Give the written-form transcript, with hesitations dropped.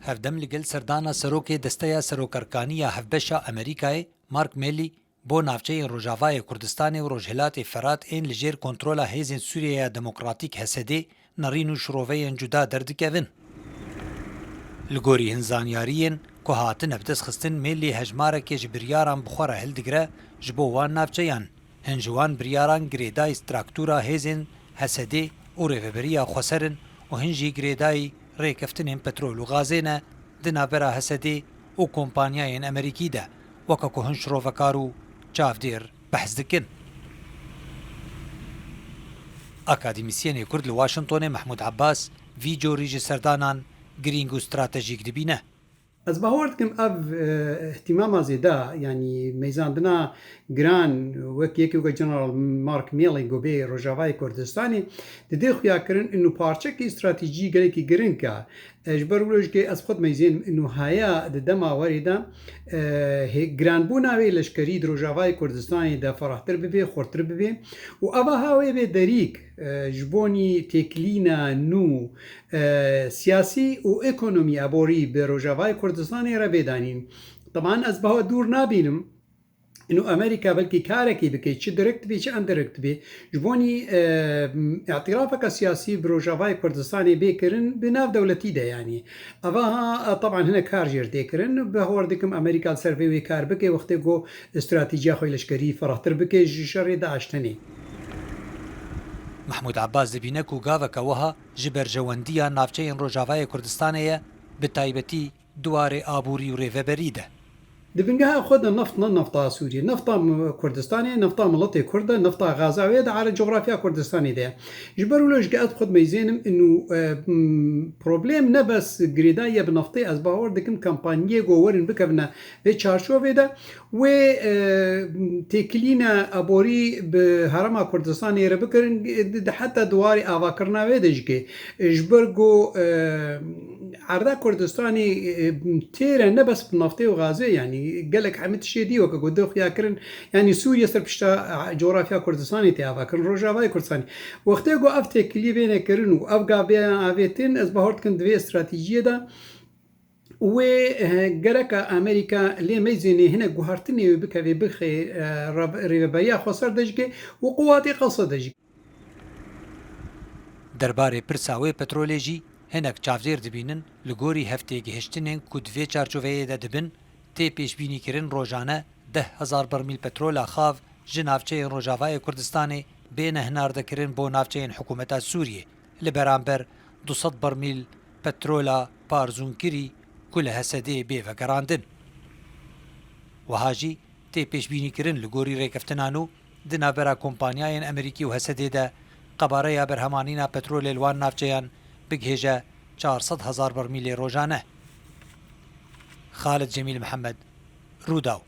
هفدم لگل سردانا سروک دسته سروکرکانی هفبشا امریکای مارک میلی بو نافچه روجاوای کردستان و روجهلات فرات این لجیر کنترولا هیزن سوریه دموکراتیک هسده نرینو شروعه جدا دردکوین. لگوری هنزانیارین که هاتن ابدس خستن میلی هجماره که جبریاران بخوره هلدگره جبوان نافچه یان. هنجوان بریاران گریدای ستراکتورا هیزن هسده و ریفبریا خسرن و هنجی گریدای ریکفتن پترول و غازینه دنابرا هسده و کمپانیاین امریکی ده وکا که هنج روفکارو چاف دیر بحث دکن. اکادیمیسیین کرد لواشنطن محمود عباس ویجو ریج سردانان گرینگ و استراتژیک دبینه. از باورد کم اف اهتمام زیاده یعنی میزاندنا گران وکی که جنرال مارک میلی گوبی روجاوای کردستانی دیده خویا کرن انو پارچه کی استراتژی گلی کی گرین که اجبر ولش که از خود میزین انو هایا دما وریدا گران بونا وی لشکری روجاوای کردستانی دا فرحتر ببی خورتر ببی و اوا هاوی به دریک جبونی تکلینا نو سیاسی و اکونومی ابوری به روجاوای کردستانی را بدانیم. طبعا از به دور نبینم انه امریکا بلکه کارکی بکی چه درکت بی چه اندرکت بی جبونی اعترافك سیاسی بروجاوای کردستانی بکرن بناف دولتی ده یعنی اواها طبعا هنا کار جرده کرن به هوردکم امریکا سروی کار بکی وقتی گو استراتیجیا خوی لشکری فراتر بکی شر داشتنی. محمود عباس دبینه کو گاوه کوها جبر جواندیا نافچه روجاوای کردستانیه به تایبتی دوار آبوری و ریوبری ده. دبنجها خود نفط سوريا نفط كردستاني نفط ملطي كردة نفط غازاوية ده على جغرافيا كردستاني ده جبروا ليش قاعد خد ميزينم إنه بروبلم نبس جريداية بنفطي از باور دكم كامبانية جوورن بكبنا بتشارشوفي ده و تكلينا أبوري بهرما كردستاني ربكرن حتى دواري أفكرنا ويدجكي جبرجو عرض كردستاني تيرا نبس بنفطي وغازي يعني قالك عملت شيء دي وكا قدو خيا كرن يعني سوريا سر بشتا جغرافيا كردستاني تيافا كرن روجاوای كردستاني وقتی گو اف تکلی بینه کرن و اف گابیا آویتن از بهارت کن دوی استراتیجیه دا و گرک امریکا لی میزینی هنه گوهرتنی بکوی بخی ریبایا خسر دجگه و قواتی قصد دجگه. درباره پرساوی پترولیجی هنک چافزیر دبینن لگوری هفته گهشتنین کدوی چارچوبه ده دبن تی پیش بینی کرن روزانه 10,000 برمیل پترول خاو جنافچه روجاوای کردستانی بین هنارده کرن بو نافچه حکومت سوریه لبرانبر 200 برمیل پترول پارزون کری کل هسده بی و گراندن. و هاجی تی پیش بینی کرن لگوری ریکفتنانو دنابرا کمپانیاین امریکی و هسده ده قباره یا برهمانینا پترول الوان نافچهان بگهجه 400,000 برمیل روزانه. خالد جمیل محمد روداو